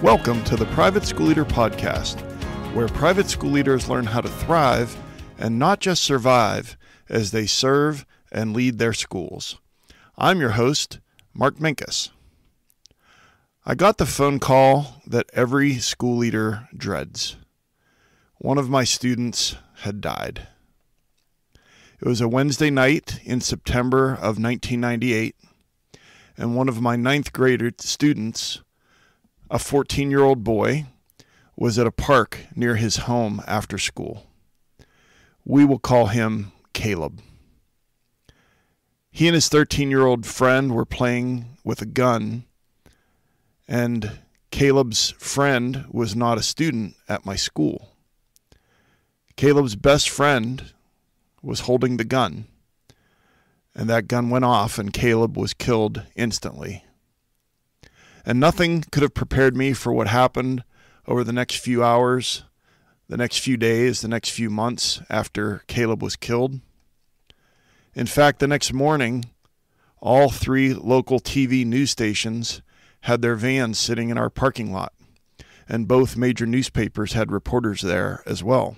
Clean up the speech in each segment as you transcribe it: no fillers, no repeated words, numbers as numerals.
Welcome to the Private School Leader Podcast, where private school leaders learn how to thrive and not just survive as they serve and lead their schools. I'm your host, Mark Minkus. I got the phone call that every school leader dreads. One of my students had died. It was a Wednesday night in September of 1998, and one of my ninth grade students, a 14-year-old boy, was at a park near his home after school. We will call him Caleb. He and his 13-year-old friend were playing with a gun, and Caleb's friend was not a student at my school. Caleb's best friend was holding the gun, and that gun went off and Caleb was killed instantly. And nothing could have prepared me for what happened over the next few hours, the next few days, the next few months after Caleb was killed. In fact, the next morning, all 3 local TV news stations had their vans sitting in our parking lot, and both major newspapers had reporters there as well.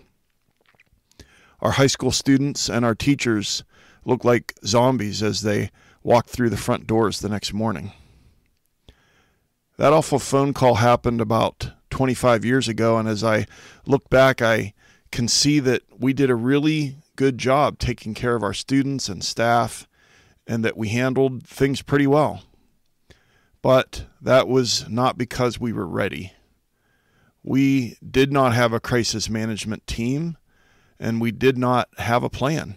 Our high school students and our teachers looked like zombies as they walked through the front doors the next morning. That awful phone call happened about 25 years ago, and as I look back, I can see that we did a really good job taking care of our students and staff, and that we handled things pretty well. But that was not because we were ready. We did not have a crisis management team, and we did not have a plan.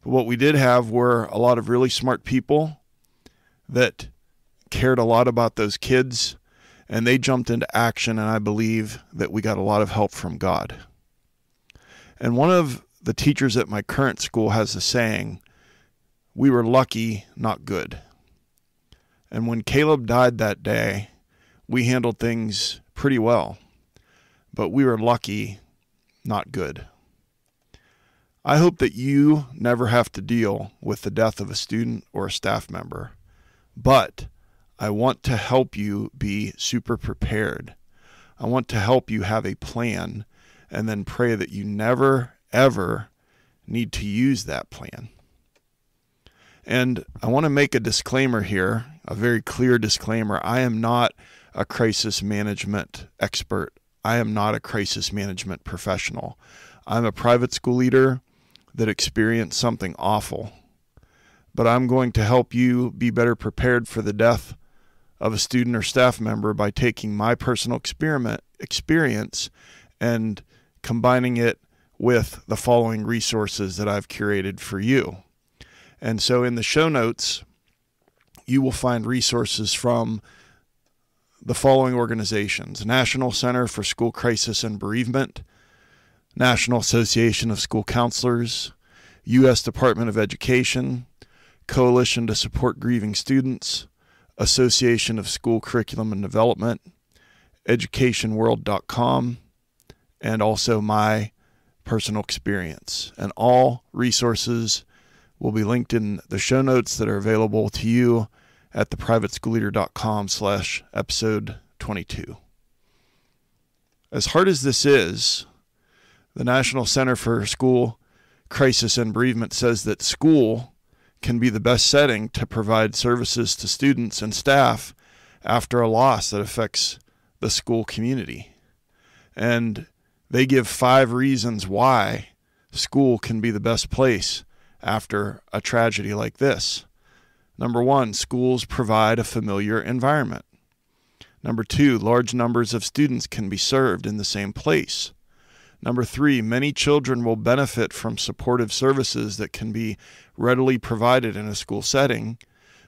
But what we did have were a lot of really smart people that cared a lot about those kids, and they jumped into action, and I believe that we got a lot of help from God. And one of the teachers at my current school has a saying, "We were lucky, not good." And when Caleb died that day, we handled things pretty well, but we were lucky, not good. I hope that you never have to deal with the death of a student or a staff member, but I want to help you be super prepared. I want to help you have a plan and then pray that you never, ever need to use that plan. And I want to make a disclaimer here, a very clear disclaimer. I am not a crisis management expert. I am not a crisis management professional. I'm a private school leader that experienced something awful. But I'm going to help you be better prepared for the death of a student or staff member by taking my personal experience and combining it with the following resources that I've curated for you. And so in the show notes, you will find resources from the following organizations: National Center for School Crisis and Bereavement, National Association of School Counselors, U.S. Department of Education, Coalition to Support Grieving Students, Association of School Curriculum and Development, educationworld.com, and also my personal experience. And all resources will be linked in the show notes that are available to you at theprivateschoolleader.com/episode 22. As hard as this is, the National Center for School Crisis and Bereavement says that school can be the best setting to provide services to students and staff after a loss that affects the school community. And they give 5 reasons why school can be the best place after a tragedy like this. Number 1, schools provide a familiar environment. Number 2, large numbers of students can be served in the same place. Number 3, many children will benefit from supportive services that can be readily provided in a school setting.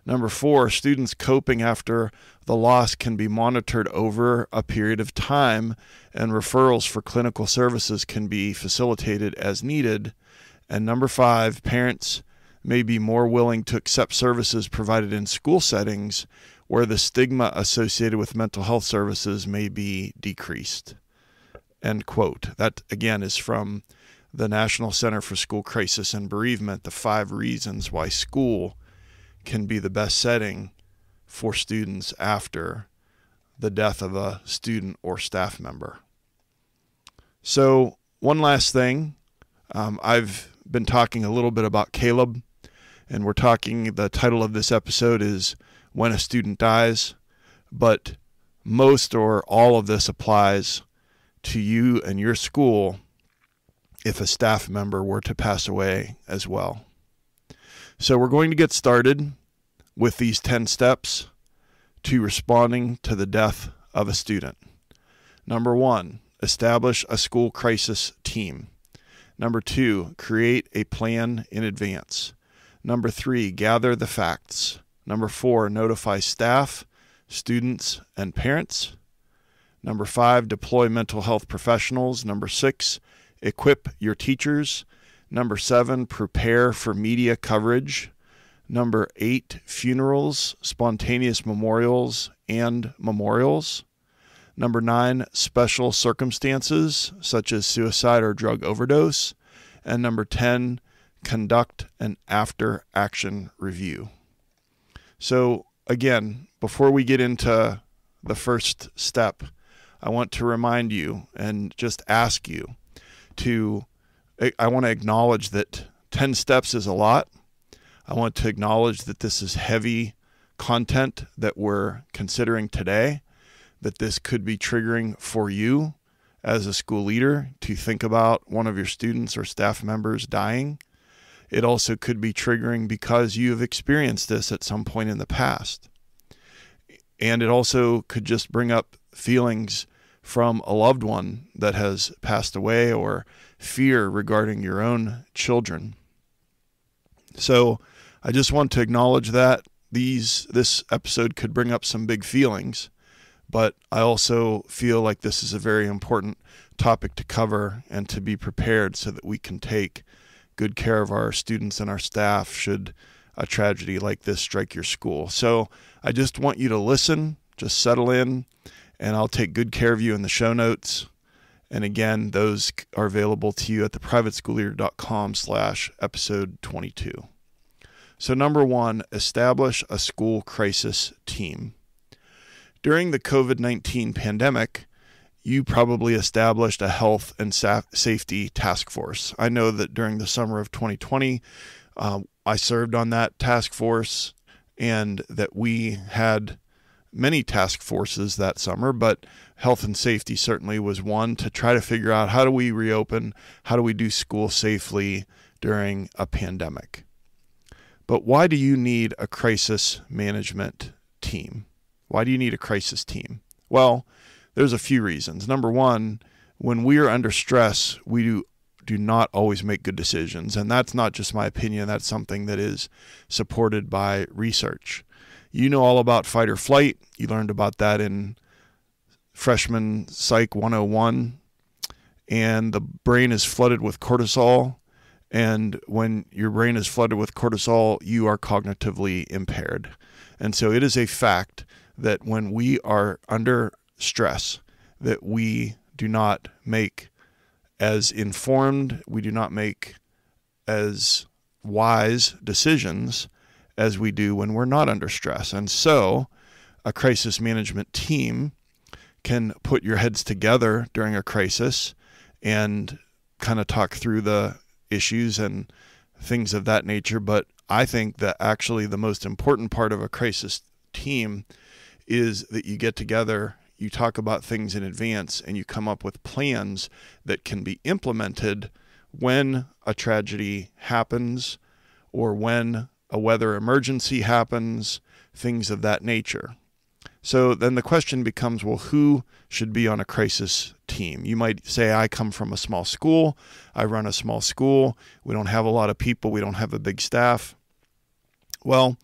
Number 4, students coping after the loss can be monitored over a period of time, and referrals for clinical services can be facilitated as needed. And number 5, parents may be more willing to accept services provided in school settings where the stigma associated with mental health services may be decreased. End quote. That, again, is from the National Center for School Crisis and Bereavement, the 5 reasons why school can be the best setting for students after the death of a student or staff member. So one last thing, I've been talking a little bit about Caleb, and the title of this episode is When a Student Dies, but most or all of this applies to you and your school if a staff member were to pass away as well. So we're going to get started with these 10 steps to responding to the death of a student. Number 1, establish a school crisis team. Number 2, create a plan in advance. Number 3, gather the facts. Number 4, notify staff, students, and parents. Number 5, deploy mental health professionals. Number 6, equip your teachers. Number 7, prepare for media coverage. Number 8, funerals, spontaneous memorials, and memorials. Number 9, special circumstances such as suicide or drug overdose. And number 10, conduct an after-action review. So again, before we get into the first step, I want to remind you and just ask you I want to acknowledge that 10 steps is a lot. I want to acknowledge that this is heavy content that we're considering today, that this could be triggering for you as a school leader to think about one of your students or staff members dying. It also could be triggering because you have experienced this at some point in the past. And it also could just bring up feelings from a loved one that has passed away or fear regarding your own children. So I just want to acknowledge that this episode could bring up some big feelings, but I also feel like this is a very important topic to cover and to be prepared so that we can take good care of our students and our staff should a tragedy like this strike your school. So I just want you to listen, just settle in, and I'll take good care of you in the show notes. And again, those are available to you at theprivateschoolleader.com/episode 22. So number 1, establish a school crisis team. During the COVID-19 pandemic, you probably established a health and safety task force. I know that during the summer of 2020, I served on that task force, and that we had many task forces that summer, but health and safety certainly was one to try to figure out how do we reopen, how do we do school safely during a pandemic. But why do you need a crisis management team? Why do you need a crisis team? Well, there's a few reasons. Number 1, when we are under stress, we do not always make good decisions. And that's not just my opinion. That's something that is supported by research. You know all about fight or flight. You learned about that in freshman Psych 101. And the brain is flooded with cortisol. And when your brain is flooded with cortisol, you are cognitively impaired. And so it is a fact that when we are under stress, that we do not make as informed, we do not make as wise decisions as we do when we're not under stress. And so a crisis management team can put your heads together during a crisis and kind of talk through the issues and things of that nature. But I think that actually the most important part of a crisis team is that you get together, you talk about things in advance, and you come up with plans that can be implemented when a tragedy happens or when a weather emergency happens, things of that nature. So then the question becomes, well, who should be on a crisis team? You might say, I come from a small school. I run a small school. We don't have a lot of people. We don't have a big staff. Well,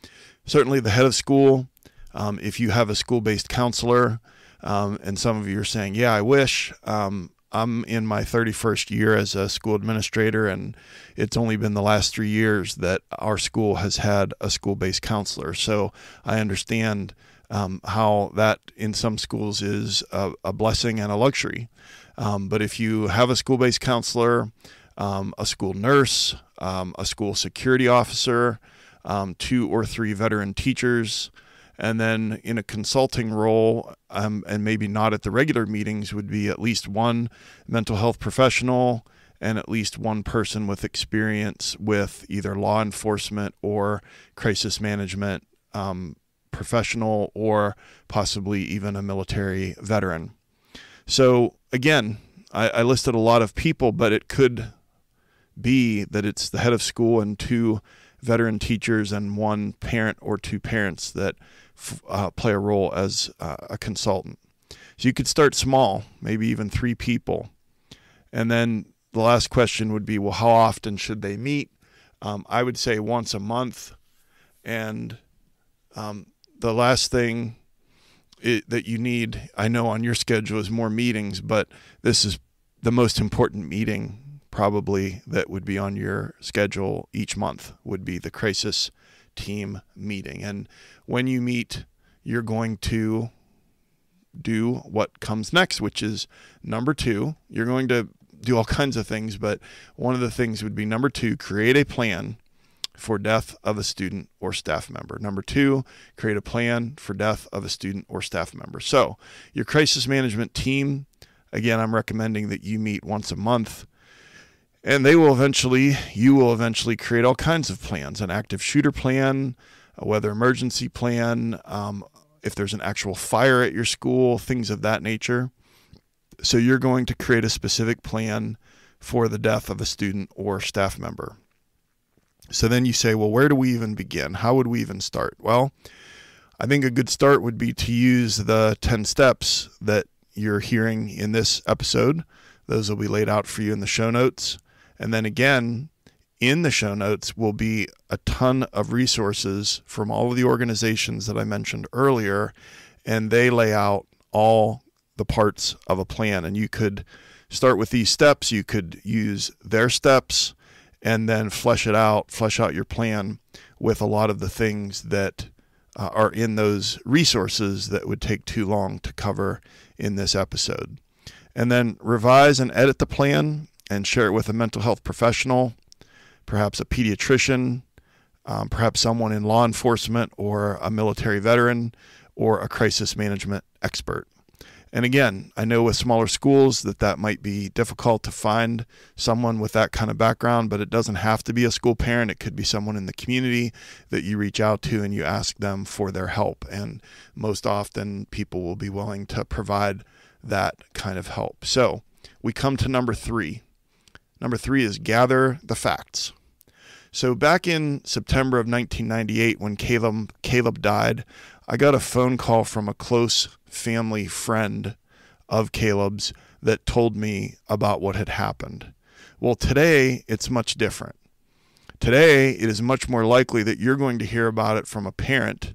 certainly the head of school, if you have a school-based counselor, and some of you are saying, yeah, I wish. I'm in my 31st year as a school administrator, and it's only been the last 3 years that our school has had a school-based counselor. So I understand how that in some schools is a blessing and a luxury. But if you have a school-based counselor, a school nurse, a school security officer, 2 or 3 veteran teachers, And then in a consulting role, and maybe not at the regular meetings, would be at least one mental health professional and at least one person with experience with either law enforcement or crisis management professional, or possibly even a military veteran. So again, I listed a lot of people, but it could be that it's the head of school and 2 veteran teachers and 1 parent or 2 parents that play a role as a consultant. So you could start small, maybe even 3 people. And then the last question would be, well, how often should they meet? I would say once a month. And the last thing that you need, I know on your schedule, is more meetings, but this is the most important meeting probably that would be on your schedule each month, would be the crisis team meeting. And when you meet, you're going to do what comes next, which is number 2. You're going to do all kinds of things, but one of the things would be number 2, create a plan for death of a student or staff member. Number 2, create a plan for death of a student or staff member. So your crisis management team, again, I'm recommending that you meet once a month. And you will eventually create all kinds of plans: an active shooter plan, a weather emergency plan, if there's an actual fire at your school, things of that nature. So you're going to create a specific plan for the death of a student or staff member. So then you say, well, where do we even begin? How would we even start? Well, I think a good start would be to use the 10 steps that you're hearing in this episode. Those will be laid out for you in the show notes. And then again, in the show notes will be a ton of resources from all of the organizations that I mentioned earlier, and they lay out all the parts of a plan. And you could start with these steps. You could use their steps and then flesh out your plan with a lot of the things that are in those resources that would take too long to cover in this episode. And then revise and edit the plan and share it with a mental health professional, perhaps a pediatrician, perhaps someone in law enforcement or a military veteran or a crisis management expert. And again, I know with smaller schools that might be difficult to find someone with that kind of background, but it doesn't have to be a school parent. It could be someone in the community that you reach out to and you ask them for their help. And most often people will be willing to provide that kind of help. So we come to number 3. Number 3 is gather the facts. So back in September of 1998, when Caleb died, I got a phone call from a close family friend of Caleb's that told me about what had happened. Well, today it's much different. Today it is much more likely that you're going to hear about it from a parent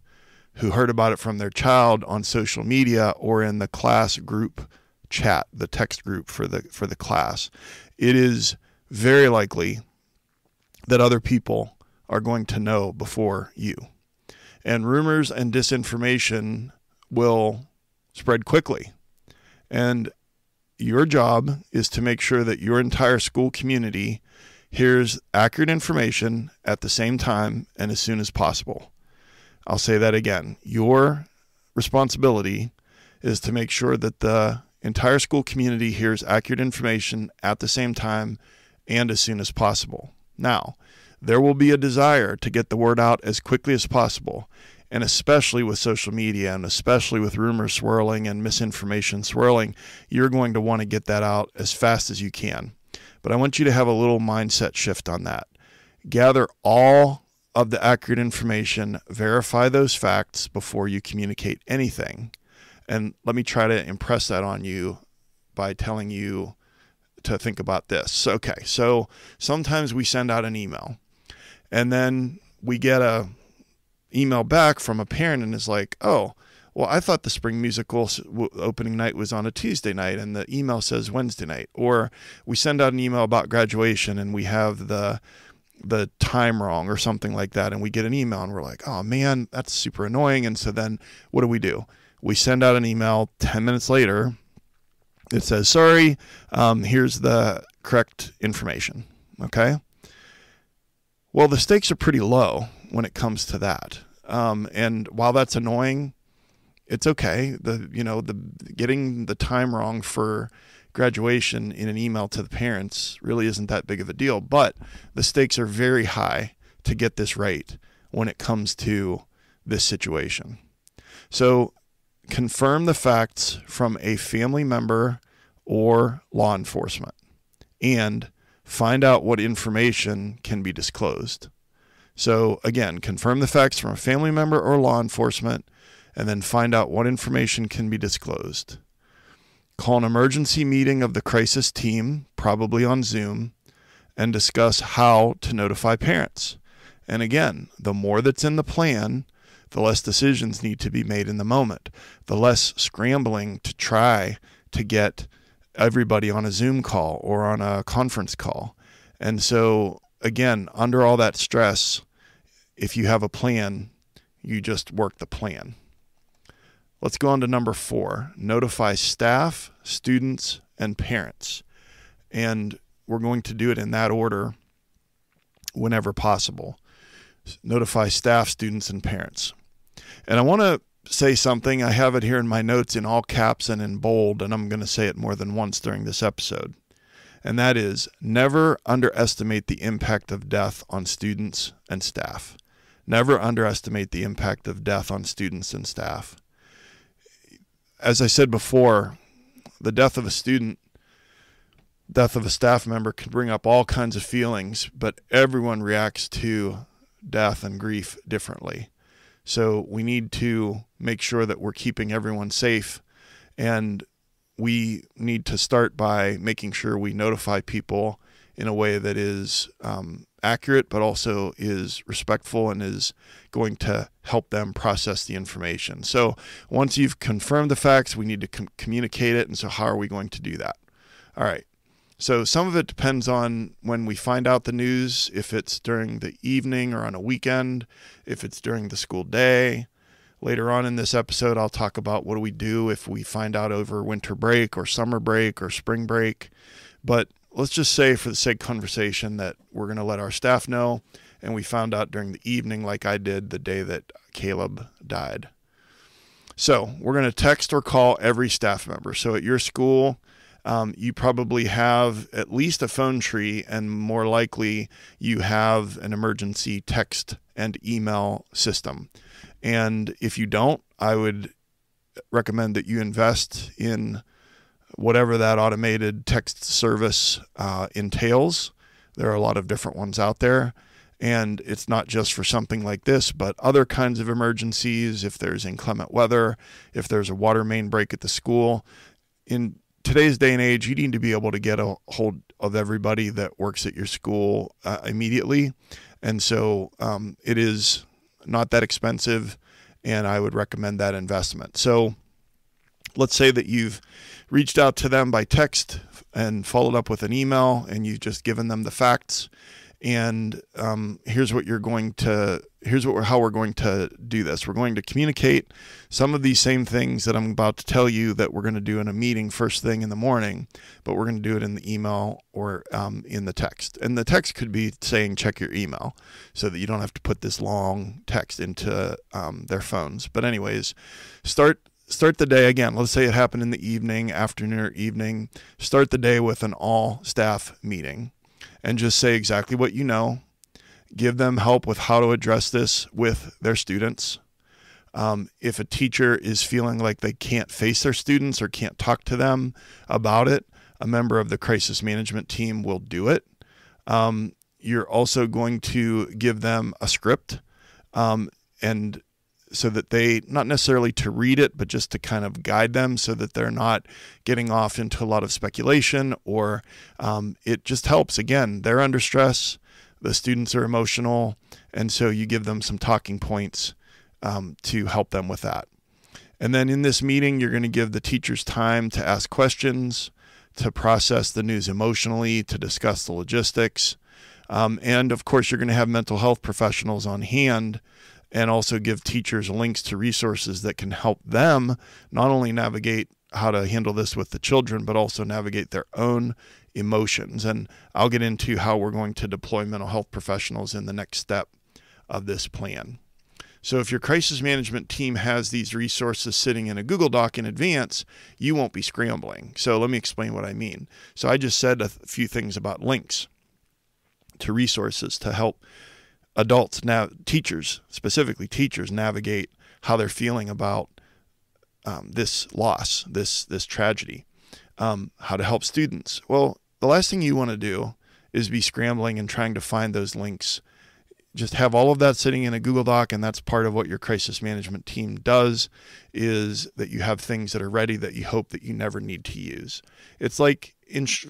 who heard about it from their child on social media or in the class group chat, the text group for the class. It is very likely that other people are going to know before you. And rumors and disinformation will spread quickly. And your job is to make sure that your entire school community hears accurate information at the same time and as soon as possible. I'll say that again. Your responsibility is to make sure that the entire school community hears accurate information at the same time and as soon as possible. Now, there will be a desire to get the word out as quickly as possible, and especially with social media and especially with rumors swirling and misinformation swirling, you're going to want to get that out as fast as you can. But I want you to have a little mindset shift on that. Gather all of the accurate information, verify those facts before you communicate anything. And let me try to impress that on you by telling you to think about this. Okay, so sometimes we send out an email and then we get a email back from a parent and it's like, oh, well, I thought the spring musical opening night was on a Tuesday night and the email says Wednesday night. Or we send out an email about graduation and we have the time wrong or something like that. And we get an email and we're like, oh man, that's super annoying. And so then what do? We send out an email 10 minutes later. It says, sorry, here's the correct information. Okay. Well, the stakes are pretty low when it comes to that. And while that's annoying, it's okay. Getting the time wrong for graduation in an email to the parents really isn't that big of a deal, but the stakes are very high to get this right when it comes to this situation. So confirm the facts from a family member or law enforcement, and find out what information can be disclosed. So again, confirm the facts from a family member or law enforcement, and then find out what information can be disclosed. Call an emergency meeting of the crisis team, probably on Zoom, and discuss how to notify parents. And again, the more that's in the plan, the less decisions need to be made in the moment, the less scrambling to try to get everybody on a Zoom call or on a conference call. And so, again, under all that stress, if you have a plan, you just work the plan. Let's go on to number 4, notify staff, students, and parents. And we're going to do it in that order whenever possible. Notify staff, students, and parents. And I want to say something. I have it here in my notes in all caps and in bold, and I'm going to say it more than once during this episode. And that is, never underestimate the impact of death on students and staff. Never underestimate the impact of death on students and staff. As I said before, the death of a student, death of a staff member can bring up all kinds of feelings, but everyone reacts to death and grief differently. So we need to make sure that we're keeping everyone safe, and we need to start by making sure we notify people in a way that is accurate, but also is respectful and is going to help them process the information. So once you've confirmed the facts, we need to communicate it. And so how are we going to do that? All right. So some of it depends on when we find out the news, if it's during the evening or on a weekend, if it's during the school day. Later on in this episode, I'll talk about what do we do if we find out over winter break or summer break or spring break. But let's just say, for the sake of conversation, that we're going to let our staff know, and we found out during the evening like I did the day that Caleb died. So we're going to text or call every staff member. So at your school, you probably have at least a phone tree, and more likely you have an emergency text and email system. And if you don't, I would recommend that you invest in whatever that automated text service entails. There are a lot of different ones out there. And it's not just for something like this, but other kinds of emergencies, if there's inclement weather, if there's a water main break at the school. In today's day and age, you need to be able to get a hold of everybody that works at your school immediately. And so it is not that expensive, and I would recommend that investment. So let's say that you've reached out to them by text and followed up with an email, and you've just given them the facts. And here's how we're going to do this. We're going to communicate some of these same things that I'm about to tell you that we're going to do in a meeting first thing in the morning, but we're going to do it in the email or in the text. And the text could be saying, check your email, so that you don't have to put this long text into their phones. But anyways, start the day again. Let's say it happened in the evening, afternoon or evening. Start the day with an all staff meeting. And just say exactly what you know. Give them help with how to address this with their students. If a teacher is feeling like they can't face their students or can't talk to them about it, a member of the crisis management team will do it. You're also going to give them a script, and so that they, not necessarily to read it, but just to kind of guide them so that they're not getting off into a lot of speculation, or it just helps. Again, they're under stress, the students are emotional, and so you give them some talking points to help them with that. And then in this meeting, you're going to give the teachers time to ask questions, to process the news emotionally, to discuss the logistics. And of course, you're going to have mental health professionals on hand, and also give teachers links to resources that can help them not only navigate how to handle this with the children, but also navigate their own emotions. And I'll get into how we're going to deploy mental health professionals in the next step of this plan. So if your crisis management team has these resources sitting in a Google Doc in advance, you won't be scrambling. So let me explain what I mean. So I just said a few things about links to resources to help adults, teachers, specifically teachers, navigate how they're feeling about this loss, this tragedy. How to help students. Well, the last thing you want to do is be scrambling and trying to find those links. Just have all of that sitting in a Google Doc, and that's part of what your crisis management team does, is that you have things that are ready that you hope that you never need to use. It's like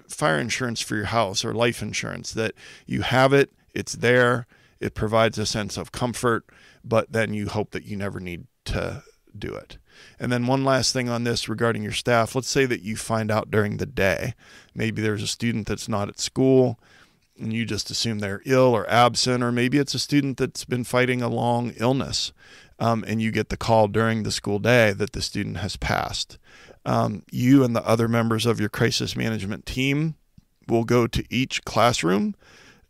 fire insurance for your house or life insurance, that you have it, it's there, it provides a sense of comfort, but then you hope that you never need to do it. And then one last thing on this regarding your staff. Let's say that you find out during the day, maybe there's a student that's not at school and you just assume they're ill or absent, or maybe it's a student that's been fighting a long illness, and you get the call during the school day that the student has passed. You and the other members of your crisis management team will go to each classroom,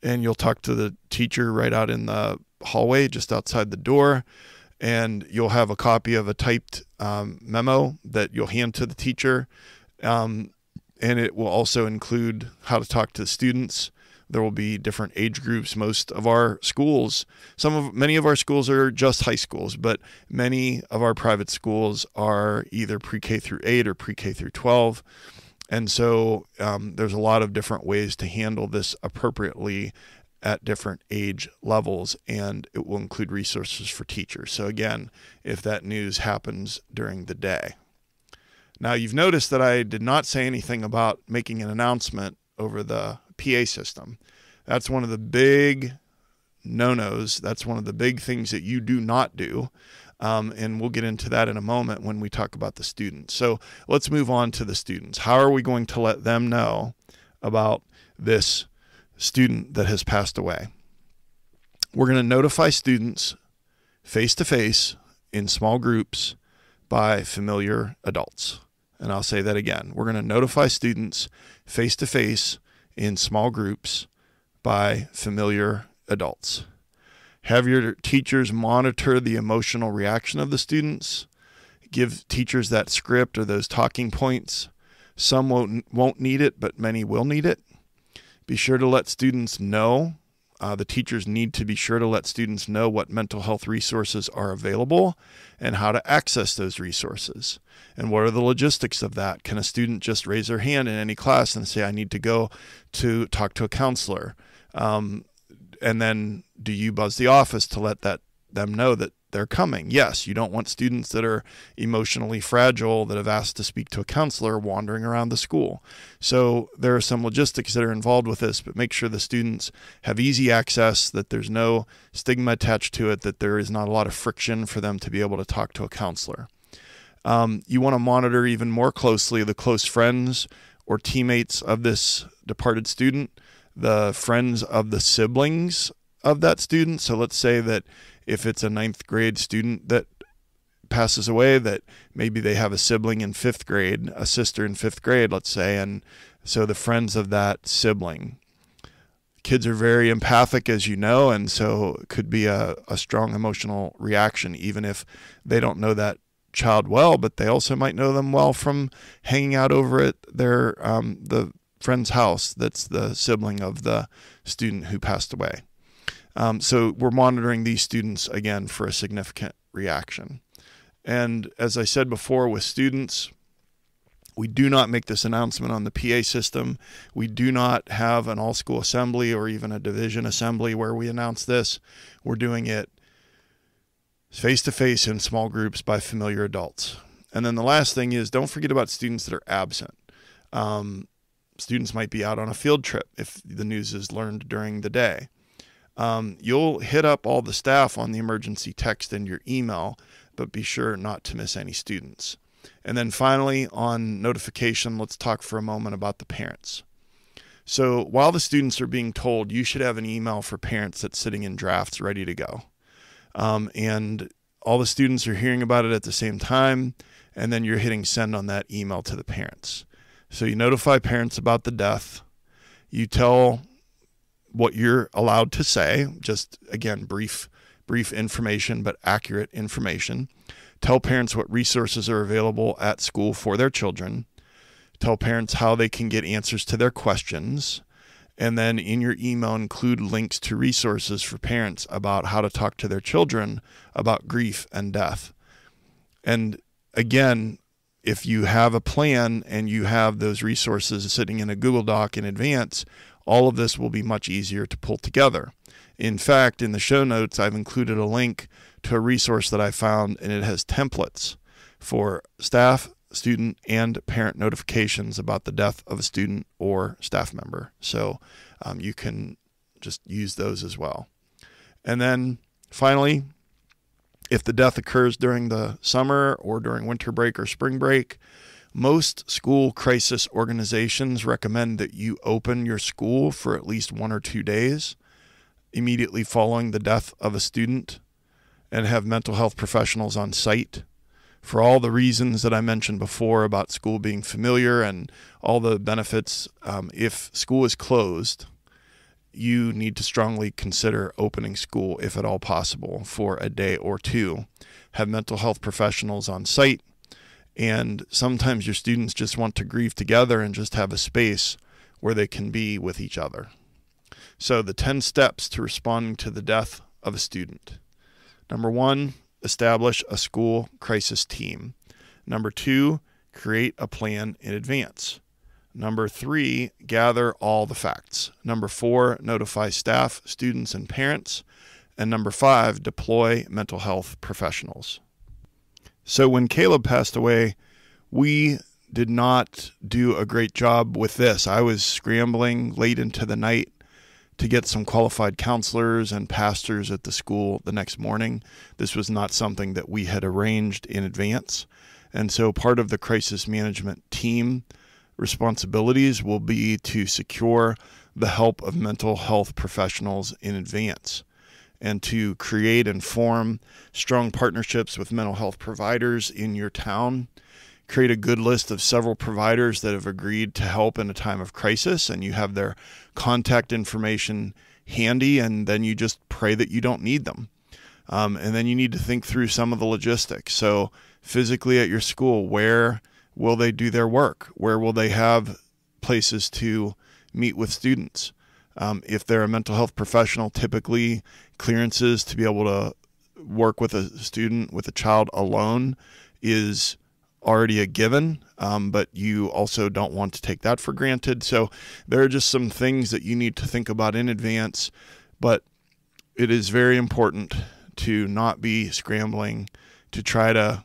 and you'll talk to the teacher right out in the hallway just outside the door, and you'll have a copy of a typed memo that you'll hand to the teacher, and it will also include how to talk to the students. There will be different age groups. Most of our schools, many of our schools are just high schools, but many of our private schools are either pre-K through 8 or pre-K through 12. And so there's a lot of different ways to handle this appropriately at different age levels, and it will include resources for teachers. So again, if that news happens during the day. Now, you've noticed that I did not say anything about making an announcement over the PA system. That's one of the big no-nos. That's one of the big things that you do not do. And we'll get into that in a moment when we talk about the students. So let's move on to the students. How are we going to let them know about this student that has passed away? We're going to notify students face-to-face in small groups by familiar adults. And I'll say that again. We're going to notify students face-to-face in small groups by familiar adults. Have your teachers monitor the emotional reaction of the students. Give teachers that script or those talking points. Some won't need it, but many will need it. Be sure to let students know. The teachers need to be sure to let students know what mental health resources are available and how to access those resources. And what are the logistics of that? Can a student just raise their hand in any class and say, I need to go to talk to a counselor? And then do you buzz the office to let them know that they're coming? Yes, you don't want students that are emotionally fragile that have asked to speak to a counselor wandering around the school. So there are some logistics that are involved with this, but make sure the students have easy access, that there's no stigma attached to it, that there is not a lot of friction for them to be able to talk to a counselor. You want to monitor even more closely the close friends or teammates of this departed student, the friends of the siblings of that student. So let's say that if it's a 9th grade student that passes away, that maybe they have a sibling in 5th grade, a sister in 5th grade, let's say, and so the friends of that sibling. Kids are very empathic, as you know, and so it could be a strong emotional reaction, even if they don't know that child well, but they also might know them well from hanging out over at their the friend's house that's the sibling of the student who passed away. So we're monitoring these students, again, for a significant reaction. And as I said before, with students, we do not make this announcement on the PA system. We do not have an all-school assembly or even a division assembly where we announce this. We're doing it face-to-face in small groups by familiar adults. And then the last thing is, don't forget about students that are absent. Students might be out on a field trip if the news is learned during the day. You'll hit up all the staff on the emergency text in your email, but be sure not to miss any students. And then finally, on notification, let's talk for a moment about the parents. So while the students are being told, you should have an email for parents that's sitting in drafts ready to go. And all the students are hearing about it at the same time, and then you're hitting send on that email to the parents. So you notify parents about the death. You tell what you're allowed to say, just again, brief brief information but accurate information. Tell parents what resources are available at school for their children. Tell parents how they can get answers to their questions. And then in your email, include links to resources for parents about how to talk to their children about grief and death. And again, if you have a plan and you have those resources sitting in a Google Doc in advance, all of this will be much easier to pull together. In fact, in the show notes, I've included a link to a resource that I found, and it has templates for staff, student, and parent notifications about the death of a student or staff member. So you can just use those as well. And then finally, if the death occurs during the summer or during winter break or spring break, most school crisis organizations recommend that you open your school for at least 1 or 2 days immediately following the death of a student and have mental health professionals on site for all the reasons that I mentioned before about school being familiar and all the benefits. If school is closed, you need to strongly consider opening school if at all possible for a day or 2. Have mental health professionals on site, and sometimes your students just want to grieve together and just have a space where they can be with each other. So the 10 steps to responding to the death of a student. Number 1, establish a school crisis team. Number 2, create a plan in advance. Number 3, gather all the facts. Number 4, notify staff, students, and parents. And number 5, deploy mental health professionals. So when Caleb passed away, we did not do a great job with this. I was scrambling late into the night to get some qualified counselors and pastors at the school the next morning. This was not something that we had arranged in advance. And so part of the crisis management team responsibilities will be to secure the help of mental health professionals in advance and to create and form strong partnerships with mental health providers in your town. Create a good list of several providers that have agreed to help in a time of crisis, and you have their contact information handy, and then you just pray that you don't need them. And then you need to think through some of the logistics. So physically at your school, where will they do their work? Where will they have places to meet with students? If they're a mental health professional, typically clearances to be able to work with a student, with a child alone is already a given, but you also don't want to take that for granted. So there are just some things that you need to think about in advance, but it is very important to not be scrambling to try to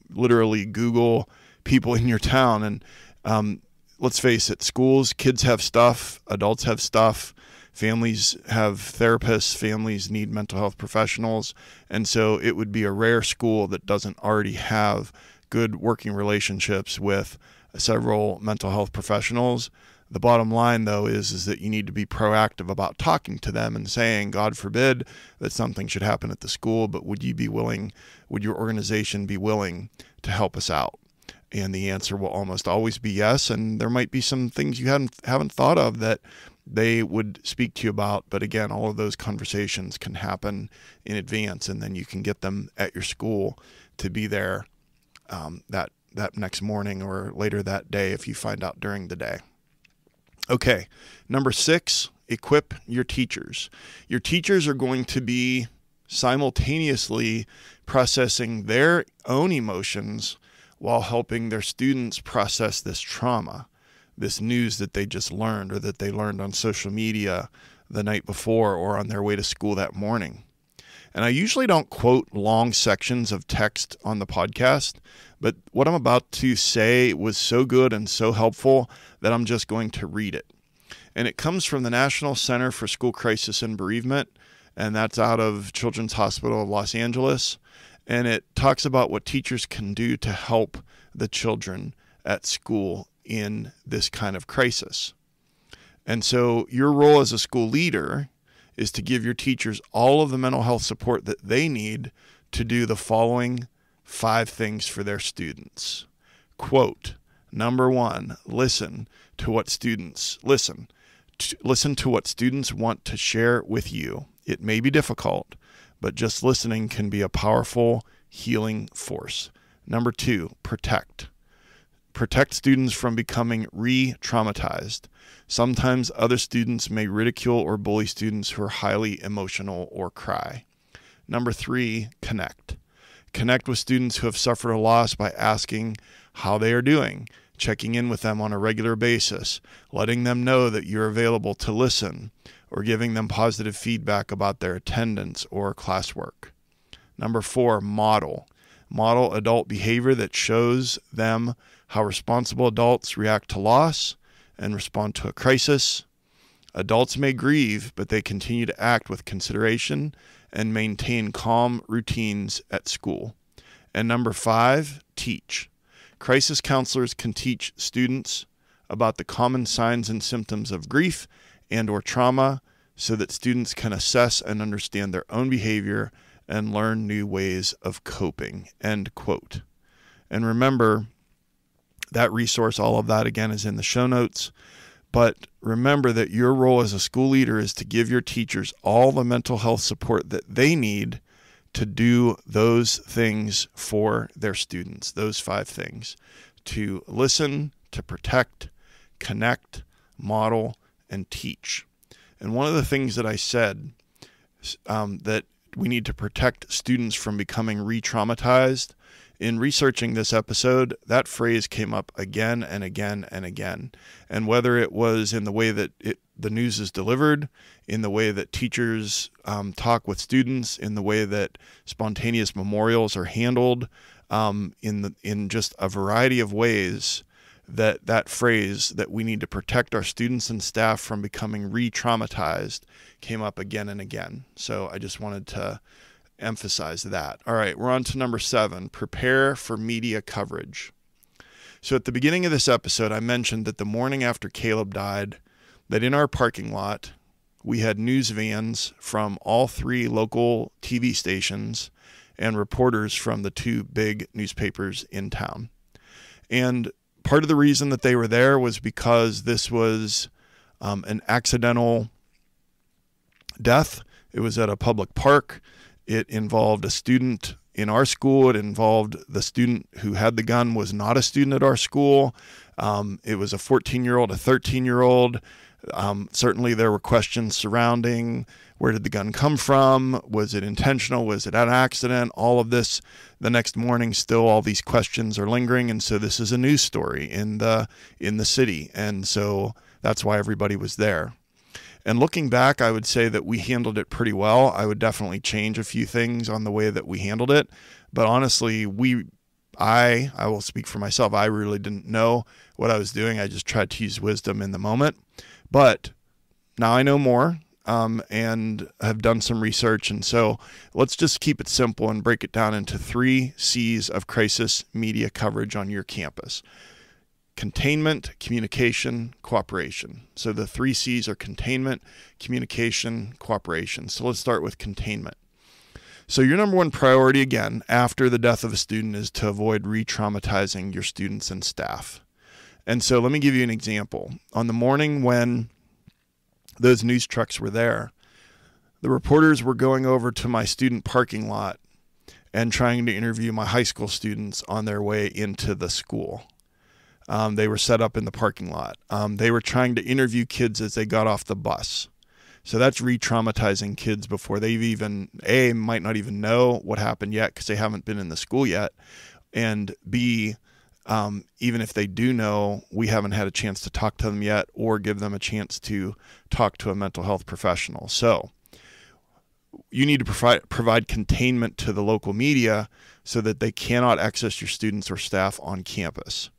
literally Google people in your town. And let's face it, schools, kids have stuff, adults have stuff, families have therapists, families need mental health professionals. And so it would be a rare school that doesn't already have good working relationships with several mental health professionals. The bottom line, though, is that you need to be proactive about talking to them and saying, God forbid that something should happen at the school, but would your organization be willing to help us out? And the answer will almost always be yes. And there might be some things you haven't thought of that they would speak to you about. But again, all of those conversations can happen in advance, and then you can get them at your school to be there that next morning or later that day if you find out during the day. Okay, number 6, equip your teachers. Your teachers are going to be simultaneously processing their own emotions while helping their students process this trauma, this news that they just learned or that they learned on social media the night before or on their way to school that morning. And I usually don't quote long sections of text on the podcast, but what I'm about to say was so good and so helpful that I'm just going to read it. And it comes from the National Center for School Crisis and Bereavement, and that's out of Children's Hospital of Los Angeles. And it talks about what teachers can do to help the children at school in this kind of crisis. And so your role as a school leader is to give your teachers all of the mental health support that they need to do the following 5 things for their students. Quote, number 1, listen to what students want to share with you. It may be difficult, but just listening can be a powerful healing force. Number 2, protect. Protect students from becoming re-traumatized. Sometimes other students may ridicule or bully students who are highly emotional or cry. Number 3, connect. Connect with students who have suffered a loss by asking how they are doing, checking in with them on a regular basis, letting them know that you're available to listen, or giving them positive feedback about their attendance or classwork. Number 4, model. Model adult behavior that shows them how responsible adults react to loss and respond to a crisis. Adults may grieve, but they continue to act with consideration and maintain calm routines at school. And number 5, teach. Crisis counselors can teach students about the common signs and symptoms of grief and or trauma so that students can assess and understand their own behavior and learn new ways of coping, end quote. And remember, that resource, all of that again is in the show notes. But remember that your role as a school leader is to give your teachers all the mental health support that they need to do those things for their students, those 5 things: to listen, to protect, connect, model, and teach. And one of the things that I said that we need to protect students from becoming re-traumatized, in researching this episode, that phrase came up again and again and again. And whether it was in the way that the news is delivered, in the way that teachers talk with students, in the way that spontaneous memorials are handled, in just a variety of ways, that phrase that we need to protect our students and staff from becoming re-traumatized came up again and again. So I just wanted to emphasize that. All right, we're on to number 7, prepare for media coverage. So at the beginning of this episode, I mentioned that the morning after Caleb died, that in our parking lot, we had news vans from all 3 local TV stations and reporters from the 2 big newspapers in town. And part of the reason that they were there was because this was an accidental death. It was at a public park. It involved a student in our school. It involved the student who had the gun was not a student at our school. It was a 14-year-old, a 13-year-old. Certainly there were questions surrounding where did the gun come from? Was it intentional? Was it an accident? All of this. The next morning, still all these questions are lingering. And so this is a news story in the city. And so that's why everybody was there. And looking back, I would say that we handled it pretty well. I would definitely change a few things on the way that we handled it. But honestly, I will speak for myself. I really didn't know what I was doing. I just tried to use wisdom in the moment. But now I know more and have done some research. And so let's just keep it simple and break it down into 3 C's of crisis media coverage on your campus. Containment, communication, cooperation. So the 3 C's are containment, communication, cooperation. So let's start with containment. So your number 1 priority, again, after the death of a student is to avoid re-traumatizing your students and staff. And so let me give you an example. On the morning when those news trucks were there, the reporters were going over to my student parking lot and trying to interview my high school students on their way into the school. They were set up in the parking lot. They were trying to interview kids as they got off the bus. So that's re-traumatizing kids before they've even, A, might not even know what happened yet because they haven't been in the school yet. And B, even if they do know, we haven't had a chance to talk to them yet or give them a chance to talk to a mental health professional. So you need to provide containment to the local media so that they cannot access your students or staff on campus.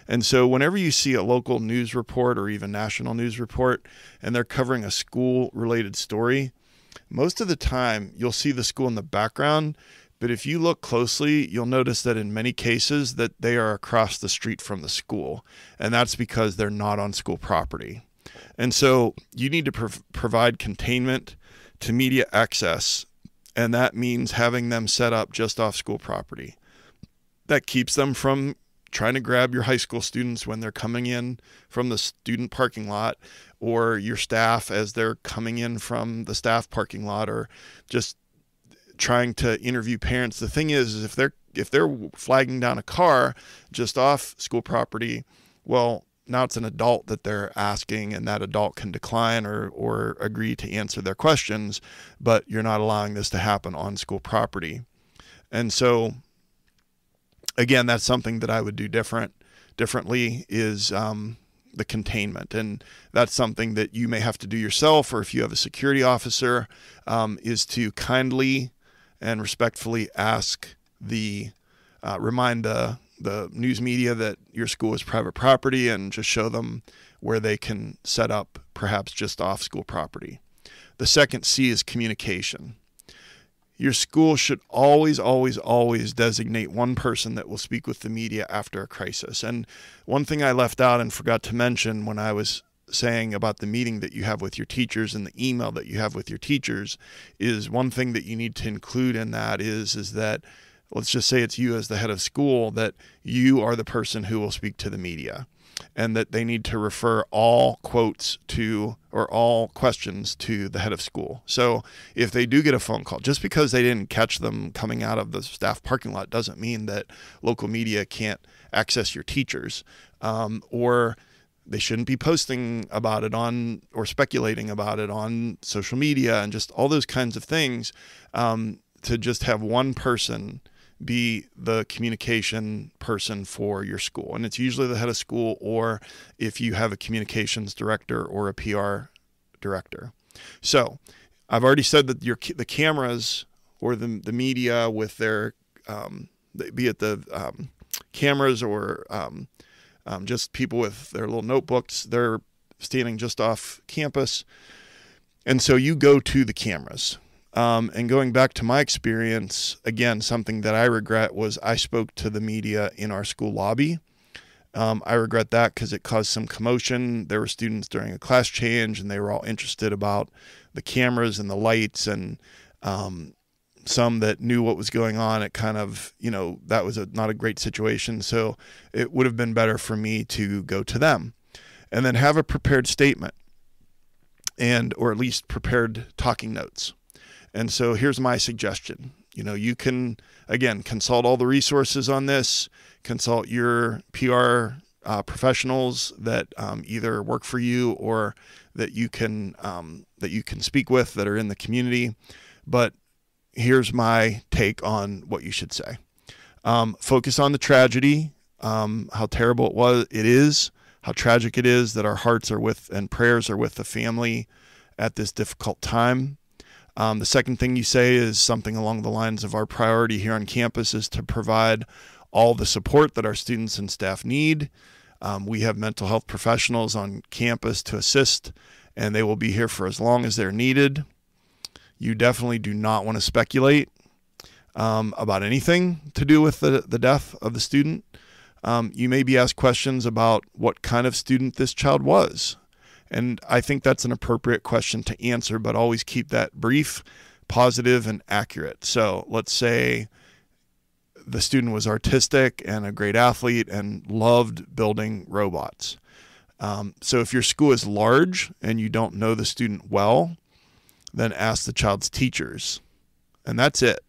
And so whenever you see a local news report or even national news report and they're covering a school-related story, most of the time you'll see the school in the background, but if you look closely, you'll notice that in many cases that they are across the street from the school, and that's because they're not on school property. And so you need to provide containment to media access, and that means having them set up just off school property. That keeps them from trying to grab your high school students when they're coming in from the student parking lot, or your staff as they're coming in from the staff parking lot, or just trying to interview parents. The thing is if they're flagging down a car just off school property, well, now it's an adult that they're asking, and that adult can decline or agree to answer their questions, but you're not allowing this to happen on school property. And so, again, that's something that I would do differently is the containment. And that's something that you may have to do yourself, or if you have a security officer, is to kindly and respectfully ask remind the news media that your school is private property, and just show them where they can set up perhaps just off school property. The second C is communication. Your school should always, always, always designate one person that will speak with the media after a crisis. And one thing I left out and forgot to mention when I was saying about the meeting that you have with your teachers and the email that you have with your teachers is one thing that you need to include in that is that, let's just say it's you as the head of school, that you are the person who will speak to the media, and that they need to refer all quotes to, or all questions to, the head of school. So if they do get a phone call, just because they didn't catch them coming out of the staff parking lot doesn't mean that local media can't access your teachers, or they shouldn't be posting about it on, or speculating about it on social media, and just all those kinds of things. To just have one person be the communication person for your school. And it's usually the head of school, or if you have a communications director or a PR director. So I've already said that the cameras, or the media with their, be it the cameras or just people with their little notebooks, they're standing just off campus. And so you go to the cameras. And going back to my experience, again, something that I regret was I spoke to the media in our school lobby. I regret that because it caused some commotion. There were students during a class change, and they were all interested about the cameras and the lights, and some that knew what was going on. It kind of, that was not a great situation. So it would have been better for me to go to them and then have a prepared statement, or at least prepared talking notes. And so here's my suggestion. You can, again, consult all the resources on this, consult your PR professionals that either work for you or that you can speak with that are in the community. But here's my take on what you should say. Focus on the tragedy, how terrible it is, how tragic it is, that our hearts are with and prayers are with the family at this difficult time. The second thing you say is something along the lines of, our priority here on campus is to provide all the support that our students and staff need. We have mental health professionals on campus to assist, and they will be here for as long as they're needed. You definitely do not want to speculate about anything to do with the death of the student. You may be asked questions about what kind of student this child was. And I think that's an appropriate question to answer, but always keep that brief, positive, and accurate. So let's say the student was artistic and a great athlete and loved building robots. So if your school is large and you don't know the student well, then ask the child's teachers. And that's it.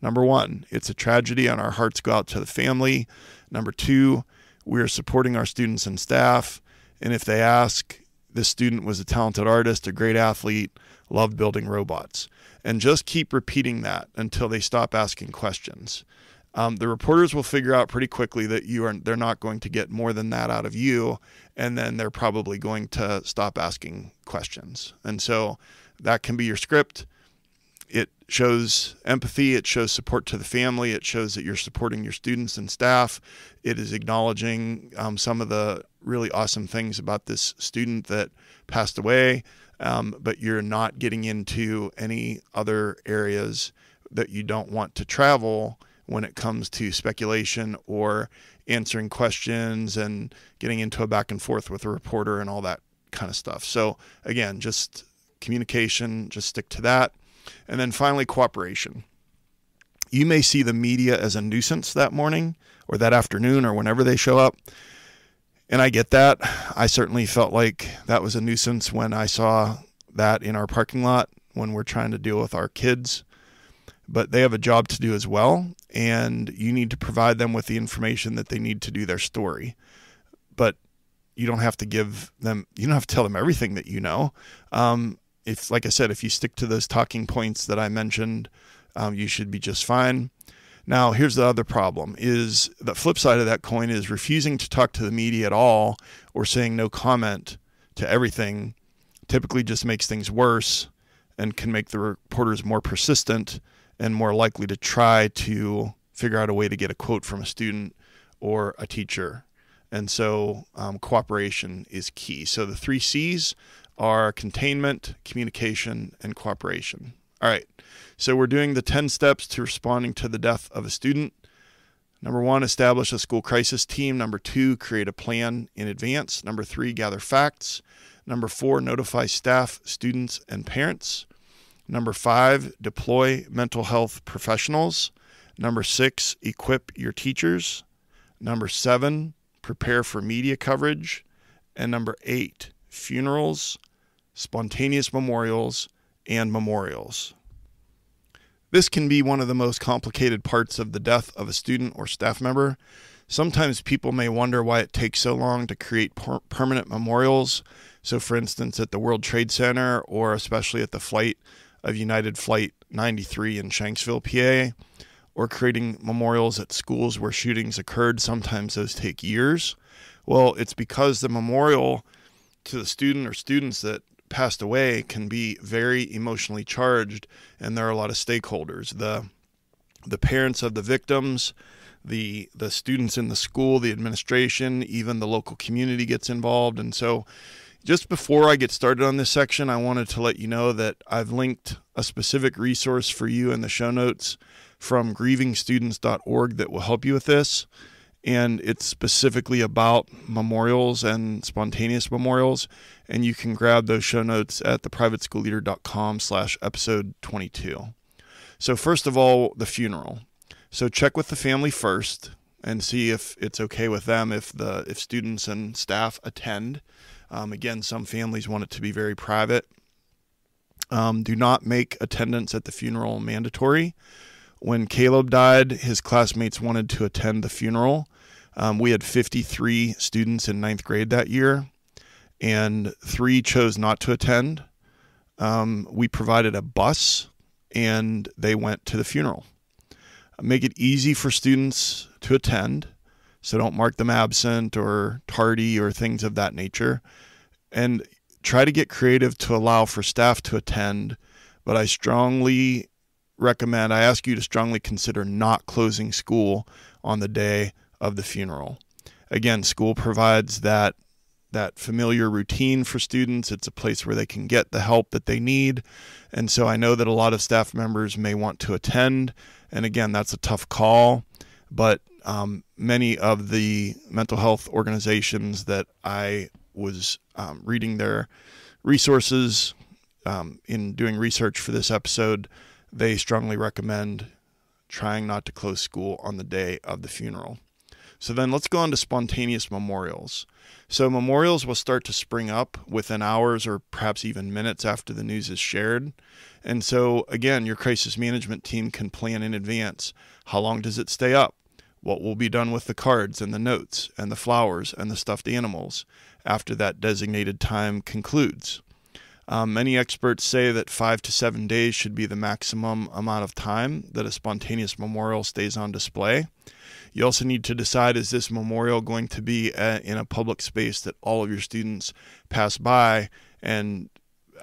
Number one, it's a tragedy and our hearts go out to the family. Number two, we are supporting our students and staff. And if they ask, this student was a talented artist, a great athlete, loved building robots. And just keep repeating that until they stop asking questions. The reporters will figure out pretty quickly that they're not going to get more than that out of you, and then they're probably going to stop asking questions. And so that can be your script. It shows empathy. It shows support to the family. It shows that you're supporting your students and staff. It is acknowledging some of the really awesome things about this student that passed away, but you're not getting into any other areas that you don't want to travel when it comes to speculation or answering questions and getting into a back and forth with a reporter and all that kind of stuff. So again, just communication, just stick to that. And then finally, cooperation. You may see the media as a nuisance that morning or that afternoon or whenever they show up. And I get that. I certainly felt like that was a nuisance when I saw that in our parking lot when we're trying to deal with our kids. But they have a job to do as well, and you need to provide them with the information that they need to do their story. But you don't have to tell them everything that you know. If, like I said, if you stick to those talking points that I mentioned, you should be just fine. Now, here's the other problem, is the flip side of that coin is refusing to talk to the media at all or saying no comment to everything typically just makes things worse and can make the reporters more persistent and more likely to try to figure out a way to get a quote from a student or a teacher. And so cooperation is key. So the 3 C's are containment, communication, and cooperation. All right, so we're doing the 10 steps to responding to the death of a student. Number 1, establish a school crisis team. Number 2, create a plan in advance. Number 3, gather facts. Number 4, notify staff, students, and parents. Number 5, deploy mental health professionals. Number 6, equip your teachers. Number 7, prepare for media coverage. And number 8, funerals, spontaneous memorials, and memorials. This can be one of the most complicated parts of the death of a student or staff member. Sometimes people may wonder why it takes so long to create permanent memorials. So for instance, at the World Trade Center, or especially at the flight of United Flight 93 in Shanksville, PA, or creating memorials at schools where shootings occurred. Sometimes those take years. Well, it's because the memorial to the student or students that passed away can be very emotionally charged, and there are a lot of stakeholders. The parents of the victims, the students in the school, the administration, even the local community gets involved. And so just before I get started on this section, I wanted to let you know that I've linked a specific resource for you in the show notes from grievingstudents.org that will help you with this. And it's specifically about memorials and spontaneous memorials. And you can grab those show notes at theprivateschoolleader.com/episode 22. So first of all, the funeral. So check with the family first and see if it's okay with them if students and staff attend. Again, some families want it to be very private. Do not make attendance at the funeral mandatory. When Caleb died, his classmates wanted to attend the funeral. We had 53 students in 9th grade that year, and 3 chose not to attend. We provided a bus, and they went to the funeral. Make it easy for students to attend, so don't mark them absent or tardy or things of that nature. And try to get creative to allow for staff to attend, but I ask you to strongly consider not closing school on the day of the funeral. Again, school provides that familiar routine for students. It's a place where they can get the help that they need. And so I know that a lot of staff members may want to attend. And again, that's a tough call. But many of the mental health organizations that I was reading their resources in doing research for this episode, they strongly recommend trying not to close school on the day of the funeral. So then let's go on to spontaneous memorials. So memorials will start to spring up within hours or perhaps even minutes after the news is shared. And so again, your crisis management team can plan in advance. How long does it stay up? What will be done with the cards and the notes and the flowers and the stuffed animals after that designated time concludes? Many experts say that 5 to 7 days should be the maximum amount of time that a spontaneous memorial stays on display. You also need to decide, is this memorial going to be in a public space that all of your students pass by and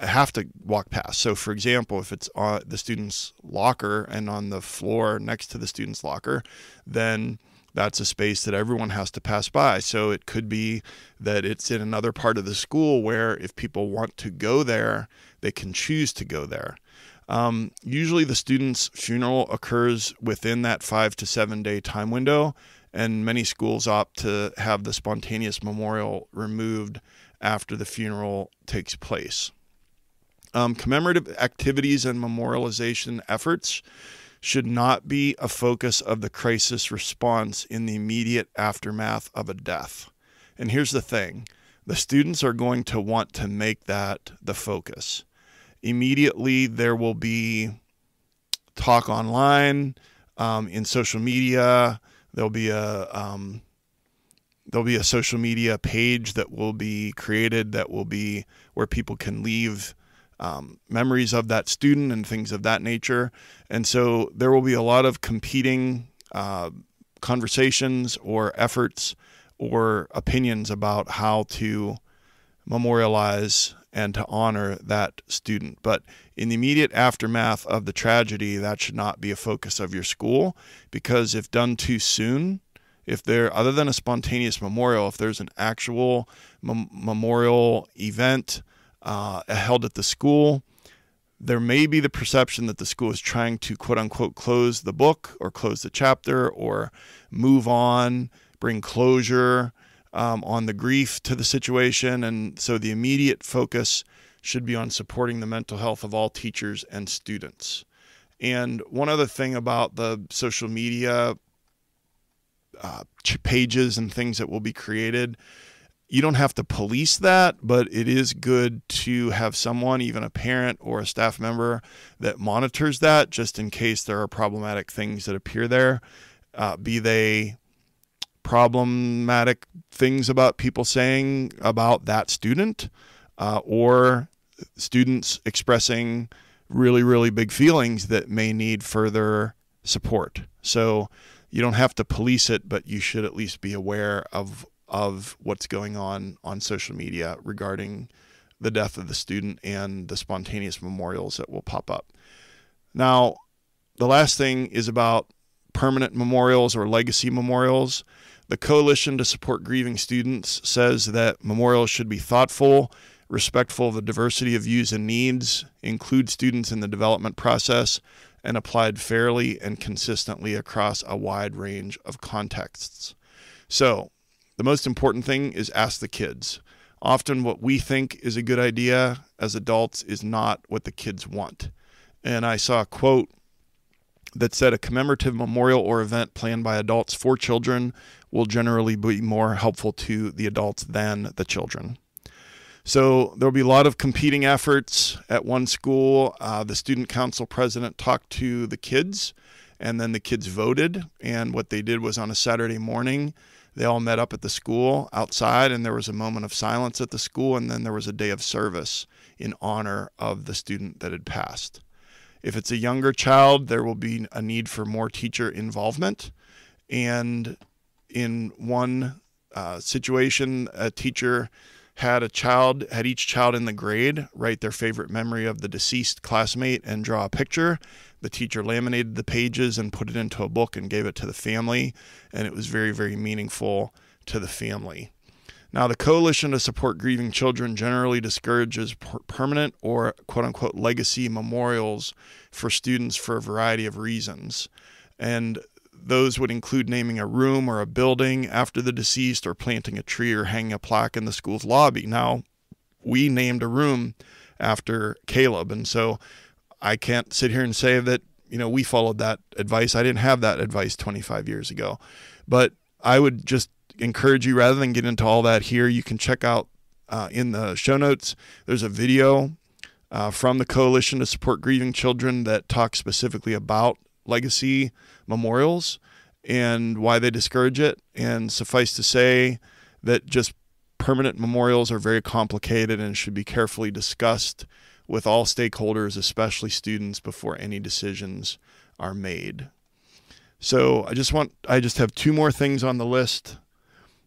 have to walk past? So for example, if it's on the student's locker and on the floor next to the student's locker, then that's a space that everyone has to pass by. So it could be that it's in another part of the school where if people want to go there, they can choose to go there. Usually the student's funeral occurs within that 5 to 7 day time window, and many schools opt to have the spontaneous memorial removed after the funeral takes place. Commemorative activities and memorialization efforts should not be a focus of the crisis response in the immediate aftermath of a death. And here's the thing. The students are going to want to make that the focus. Immediately, there will be talk online, in social media. There'll be a social media page that will be created that will be where people can leave memories of that student and things of that nature. And so there will be a lot of competing conversations or efforts or opinions about how to memorialize and to honor that student. But in the immediate aftermath of the tragedy, that should not be a focus of your school, because if done too soon, if there, other than a spontaneous memorial, if there's an actual memorial event held at the school, there may be the perception that the school is trying to quote unquote close the book or close the chapter or move on, bring closure on the grief to the situation. And so the immediate focus should be on supporting the mental health of all teachers and students. And one other thing about the social media pages and things that will be created, you don't have to police that, but it is good to have someone, even a parent or a staff member, that monitors that just in case there are problematic things that appear there, be they problematic things about people saying about that student or students expressing really, really big feelings that may need further support. So you don't have to police it, but you should at least be aware of what's going on social media regarding the death of the student and the spontaneous memorials that will pop up. Now, the last thing is about permanent memorials or legacy memorials. The Coalition to Support Grieving Students says that memorials should be thoughtful, respectful of the diversity of views and needs, include students in the development process, and applied fairly and consistently across a wide range of contexts. So, the most important thing is ask the kids. Often what we think is a good idea as adults is not what the kids want. And I saw a quote that said a commemorative memorial or event planned by adults for children will generally be more helpful to the adults than the children. So there'll be a lot of competing efforts at one school. The student council president talked to the kids, and then the kids voted. And what they did was on a Saturday morning, they all met up at the school outside, and there was a moment of silence at the school, and then there was a day of service in honor of the student that had passed. If it's a younger child, there will be a need for more teacher involvement. And in one situation, a teacher had each child in the grade write their favorite memory of the deceased classmate and draw a picture. The teacher laminated the pages and put it into a book and gave it to the family, and it was very, very meaningful to the family. Now, the Coalition to Support Grieving Children generally discourages permanent or quote-unquote legacy memorials for students for a variety of reasons. And those would include naming a room or a building after the deceased or planting a tree or hanging a plaque in the school's lobby. Now, we named a room after Caleb, and so I can't sit here and say that, we followed that advice. I didn't have that advice 25 years ago. But I would just encourage you, rather than get into all that here, you can check out in the show notes, there's a video from the Coalition to Support Grieving Children that talks specifically about legacy memorials and why they discourage it. And suffice to say that just permanent memorials are very complicated and should be carefully discussed with all stakeholders, especially students, before any decisions are made. So I just have two more things on the list.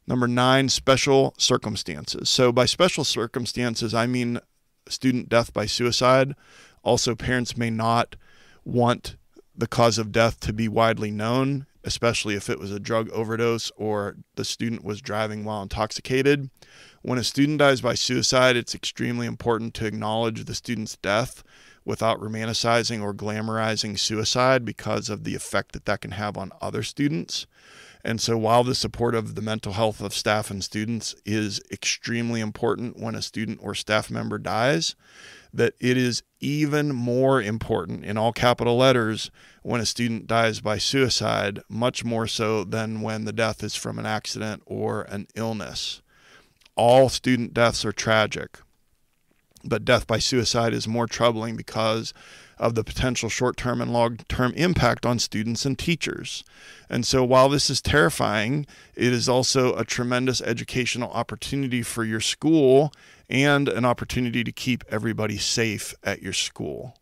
Number 9, special circumstances. So by special circumstances, I mean student death by suicide. Also, parents may not want the cause of death to be widely known, especially if it was a drug overdose or the student was driving while intoxicated. When a student dies by suicide, it's extremely important to acknowledge the student's death without romanticizing or glamorizing suicide because of the effect that can have on other students. And so while the support of the mental health of staff and students is extremely important when a student or staff member dies, that it is even more important, in all capital letters, when a student dies by suicide, much more so than when the death is from an accident or an illness. All student deaths are tragic, but death by suicide is more troubling because of the potential short-term and long-term impact on students and teachers. And so while this is terrifying, it is also a tremendous educational opportunity for your school and an opportunity to keep everybody safe at your school.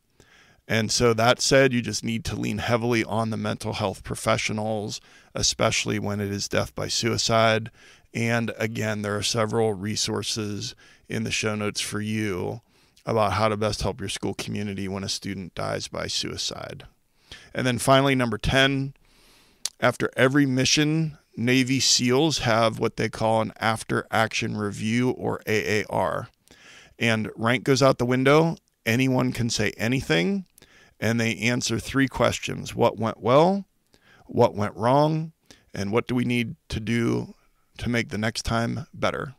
And so that said, you just need to lean heavily on the mental health professionals, especially when it is death by suicide. And again, there are several resources in the show notes for you about how to best help your school community when a student dies by suicide. And then finally, number 10, after every mission, Navy SEALs have what they call an after action review, or AAR. And rank goes out the window. Anyone can say anything, and they answer 3 questions. What went well? What went wrong? And what do we need to do to make the next time better?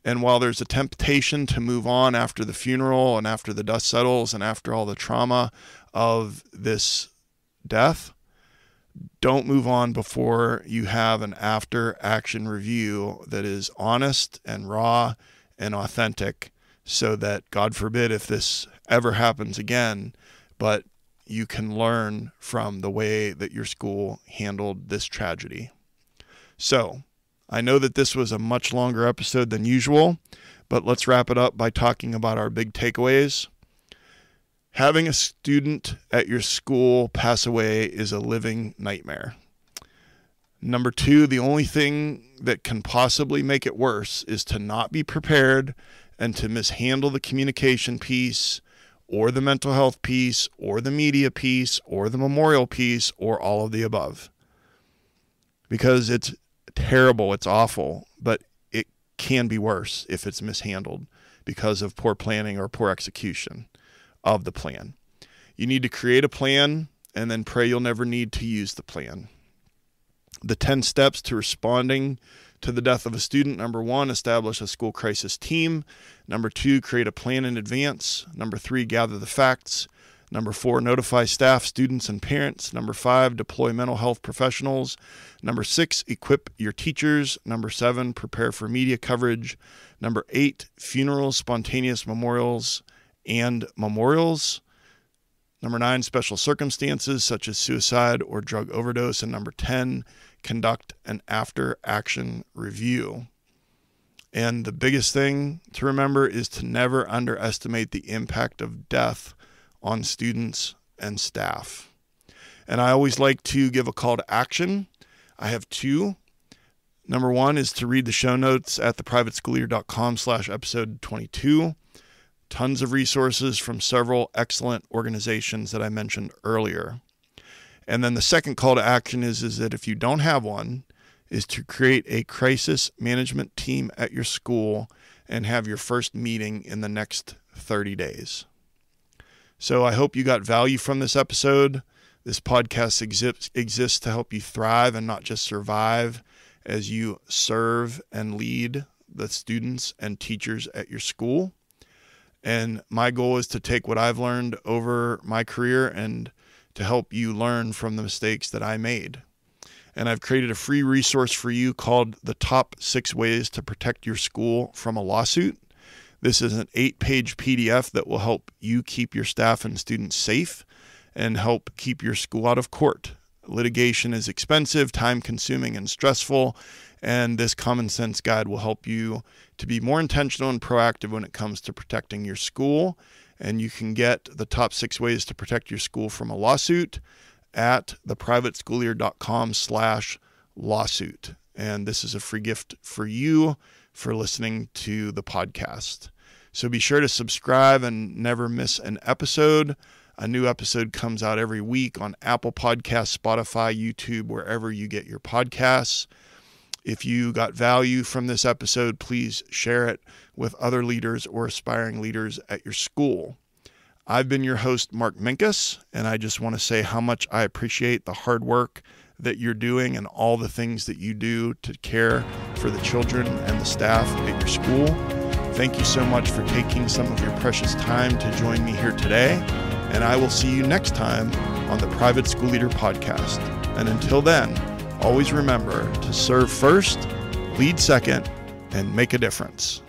And while there's a temptation to move on after the funeral and after the dust settles and after all the trauma of this death, don't move on before you have an after action review that is honest and raw and authentic, so that, God forbid, if this ever happens again, but you can learn from the way that your school handled this tragedy. So, I know that this was a much longer episode than usual, but let's wrap it up by talking about our big takeaways. Having a student at your school pass away is a living nightmare. Number 2, the only thing that can possibly make it worse is to not be prepared and to mishandle the communication piece, or the mental health piece, or the media piece, or the memorial piece, or all of the above. Because it's terrible, it's awful, but it can be worse if it's mishandled because of poor planning or poor execution of the plan. You need to create a plan and then pray you'll never need to use the plan. The 10 steps to responding to the death of a student. Number 1, establish a school crisis team. Number 2, create a plan in advance. Number 3, gather the facts. Number 4, notify staff, students, and parents. Number 5, deploy mental health professionals. Number 6, equip your teachers. Number 7, prepare for media coverage. Number 8, funerals, spontaneous memorials, and memorials. Number 9, special circumstances such as suicide or drug overdose. And number 10, conduct an after-action review. And the biggest thing to remember is to never underestimate the impact of death on students and staff. And I always like to give a call to action. I have 2. Number 1 is to read the show notes at theprivateschoolleader.com/episode 22. Tons of resources from several excellent organizations that I mentioned earlier. And then the second call to action is that if you don't have one, is to create a crisis management team at your school and have your first meeting in the next 30 days. So I hope you got value from this episode. This podcast exists to help you thrive and not just survive as you serve and lead the students and teachers at your school. And my goal is to take what I've learned over my career and to help you learn from the mistakes that I made. And I've created a free resource for you called The Top 6 Ways to Protect Your School from a Lawsuit. This is an 8-page PDF that will help you keep your staff and students safe and help keep your school out of court. Litigation is expensive, time-consuming, and stressful, and this common sense guide will help you to be more intentional and proactive when it comes to protecting your school. And you can get the top 6 ways to protect your school from a lawsuit at theprivateschoolleader.com/lawsuit. And this is a free gift for you for listening to the podcast. So be sure to subscribe and never miss an episode. A new episode comes out every week on Apple Podcasts, Spotify, YouTube, wherever you get your podcasts. If you got value from this episode, please share it with other leaders or aspiring leaders at your school. I've been your host, Mark Minkus, and I just want to say how much I appreciate the hard work that you're doing and all the things that you do to care for the children and the staff at your school. Thank you so much for taking some of your precious time to join me here today, and I will see you next time on the Private School Leader Podcast. And until then, always remember to serve first, lead second, and make a difference.